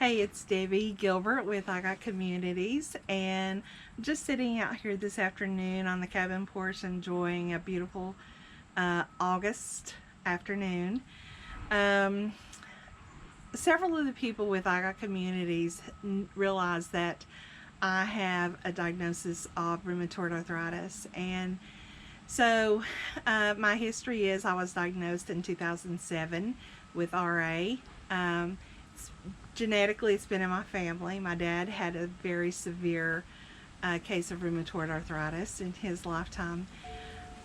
Hey, it's Debbie Gilbert with IGOT Communities, and I'm just sitting out here this afternoon on the cabin porch enjoying a beautiful August afternoon. Um, Several of the people with IGOT Communities realize that I have a diagnosis of rheumatoid arthritis, and so my history is I was diagnosed in 2007 with RA. It's, genetically, it's been in my family. My dad had a very severe case of rheumatoid arthritis in his lifetime.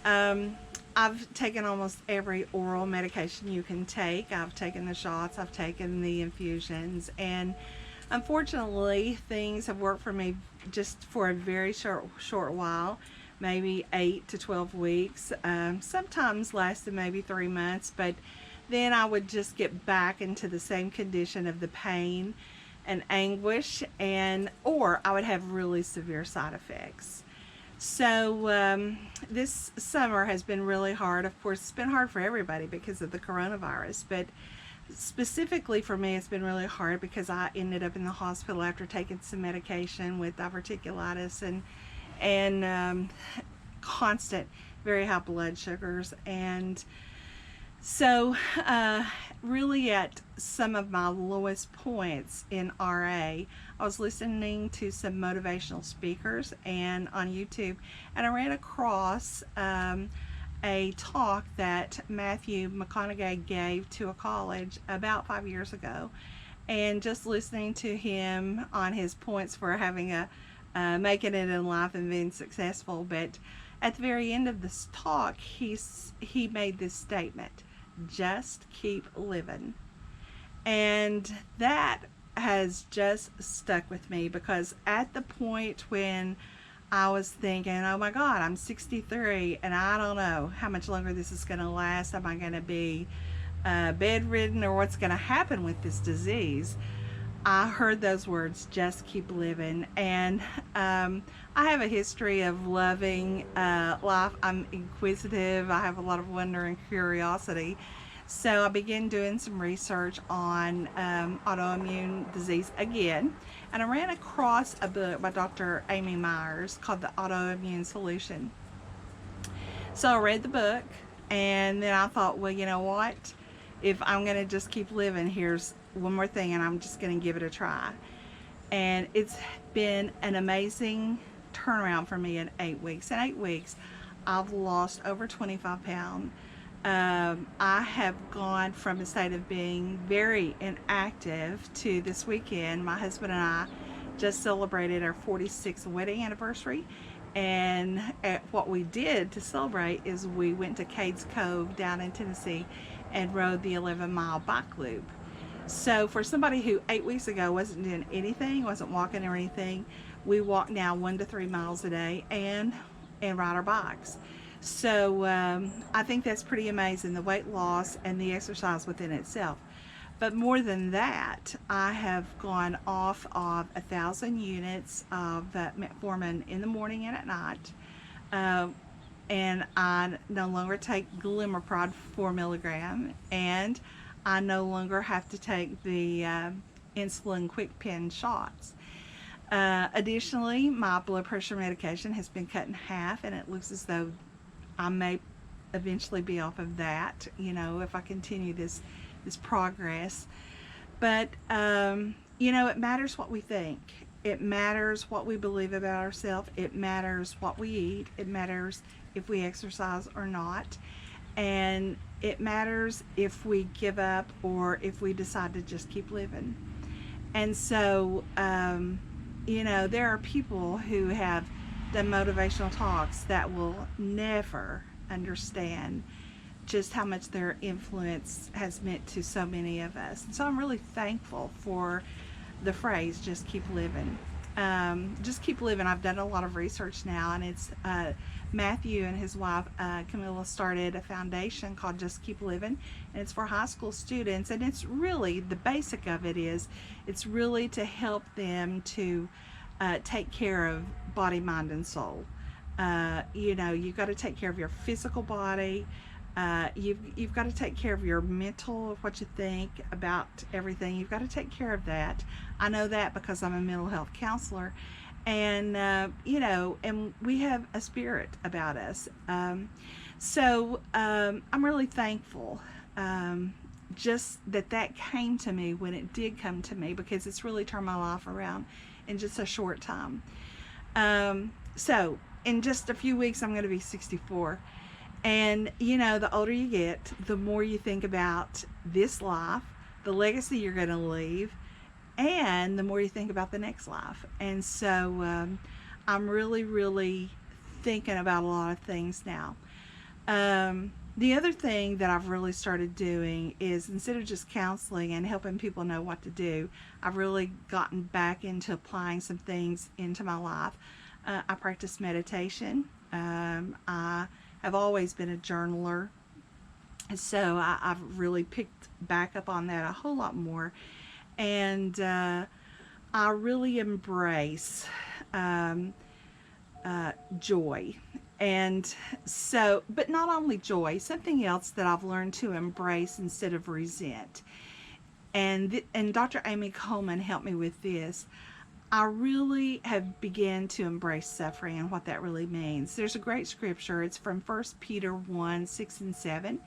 Um, I've taken almost every oral medication you can take. I've taken the shots, I've taken the infusions, and unfortunately, things have worked for me just for a very short while, maybe 8 to 12 weeks. Sometimes lasted maybe 3 months, but then I would just get back into the same condition of the pain and anguish, and or I would have really severe side effects. So this summer has been really hard. Of course, it's been hard for everybody because of the coronavirus, but specifically for me, it's been really hard because I ended up in the hospital after taking some medication with diverticulitis and constant, very high blood sugars, and so really at some of my lowest points in RA, I was listening to some motivational speakers and on YouTube, and I ran across a talk that Matthew McConaughey gave to a college about 5 years ago, and just listening to him on his points for having a making it in life and being successful. But at the very end of this talk, he made this statement: "Just keep living," and that has just stuck with me because at the point when I was thinking, oh my God, I'm 63 and I don't know how much longer this is going to last. Am I going to be bedridden, or what's going to happen with this disease? I heard those words, just keep living. And I have a history of loving life. I'm inquisitive. I have a lot of wonder and curiosity. So I began doing some research on autoimmune disease again, and I ran across a book by Dr. Amy Myers called The Autoimmune Solution. So I read the book, and then I thought, well, you know what? If I'm going to just keep living, here's one more thing, and I'm just going to give it a try. And it's been an amazing turnaround for me in 8 weeks. In 8 weeks, I've lost over 25 pounds. I have gone from a state of being very inactive to this weekend. My husband and I just celebrated our 46th wedding anniversary, and what we did to celebrate is we went to Cades Cove down in Tennessee and rode the 11-mile bike loop. So for somebody who 8 weeks ago wasn't doing anything, wasn't walking or anything, we walk now 1 to 3 miles a day and ride our bikes. So I think that's pretty amazing, the weight loss and the exercise within itself. But more than that, I have gone off of 1,000 units of metformin in the morning and at night. And I no longer take Glimmerpride 4 milligram, and I no longer have to take the insulin quick pen shots. Additionally, my blood pressure medication has been cut in half, and it looks as though I may eventually be off of that, if I continue this progress. But it matters what we think. It matters what we believe about ourselves. It matters what we eat. It matters if we exercise or not. And it matters if we give up or if we decide to just keep living. And so, there are people who have the motivational talks that will never understand just how much their influence has meant to so many of us. And so I'm really thankful for the phrase, just keep living. Just keep living. I've done a lot of research now, and it's Matthew and his wife Camilla started a foundation called Just Keep Living, and it's for high school students. And it's really, the basic of it is, it's really to help them to take care of body, mind, and soul. You've got to take care of your physical body, You've got to take care of your mental, of what you think about everything. You've got to take care of that. I know that because I'm a mental health counselor, and and we have a spirit about us. I'm really thankful. Just that came to me when it did come to me, because it's really turned my life around in just a short time. So in just a few weeks, I'm going to be 64. And the older you get, the more you think about this life, the legacy you're going to leave, and the more you think about the next life. And so I'm really, really thinking about a lot of things now. The other thing that I've really started doing is, instead of just counseling and helping people know what to do, I've really gotten back into applying some things into my life. I practice meditation. I have always been a journaler, so I've really picked back up on that a whole lot more. And I really embrace joy. And so, but not only joy, something else that I've learned to embrace instead of resent. And Dr. Amy Coleman helped me with this. I really have begun to embrace suffering and what that really means. There's a great scripture. It's from 1 Peter 1, 6 and 7.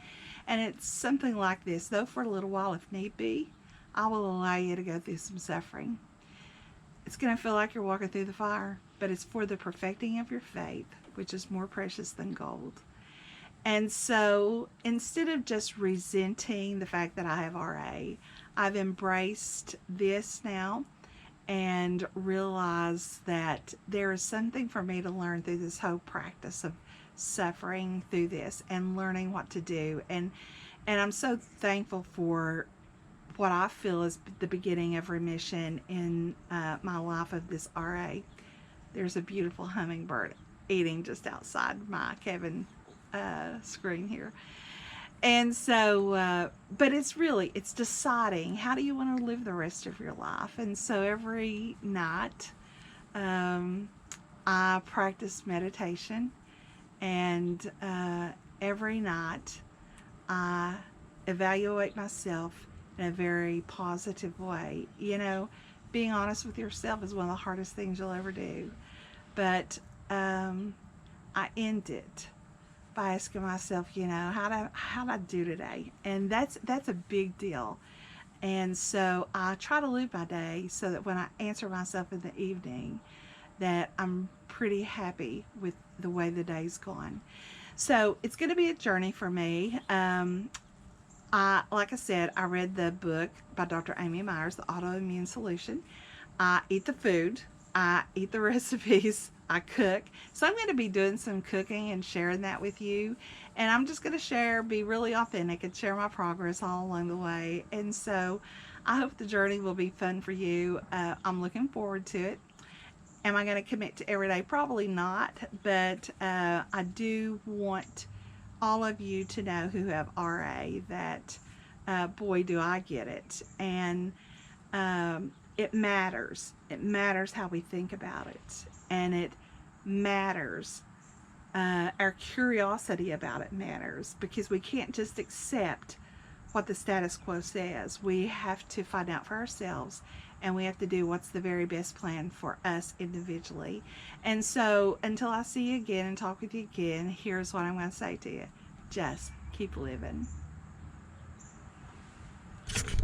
And it's something like this: though for a little while, if need be, I will allow you to go through some suffering. It's going to feel like you're walking through the fire, but it's for the perfecting of your faith, which is more precious than gold. And so, instead of just resenting the fact that I have RA, I've embraced this now and realized that there is something for me to learn through this whole practice of suffering through this and learning what to do. And I'm so thankful for what I feel is the beginning of remission in my life of this RA. There's a beautiful hummingbird eating just outside my cabin screen here. And so, but it's deciding, how do you want to live the rest of your life? And so every night I practice meditation, and every night I evaluate myself in a very positive way. Being honest with yourself is one of the hardest things you'll ever do. But I end it by asking myself, how'd I do today? And that's a big deal. And so I try to live my day so that when I answer myself in the evening, that I'm pretty happy with the way the day's gone. So it's going to be a journey for me. Like I said, I read the book by Dr. Amy Myers, The Autoimmune Solution. I eat the food. I eat the recipes. I cook. So I'm going to be doing some cooking and sharing that with you. And I'm just going to be really authentic and share my progress all along the way. And so I hope the journey will be fun for you. I'm looking forward to it. Am I going to commit to every day? Probably not. But I do want all of you to know who have RA that, boy, do I get it. And it matters. It matters how we think about it. And it matters. Our curiosity about it matters, because we can't just accept what the status quo says. We have to find out for ourselves, and we have to do what's the very best plan for us individually. And so until I see you again and talk with you again, here's what I'm going to say to you: just keep living.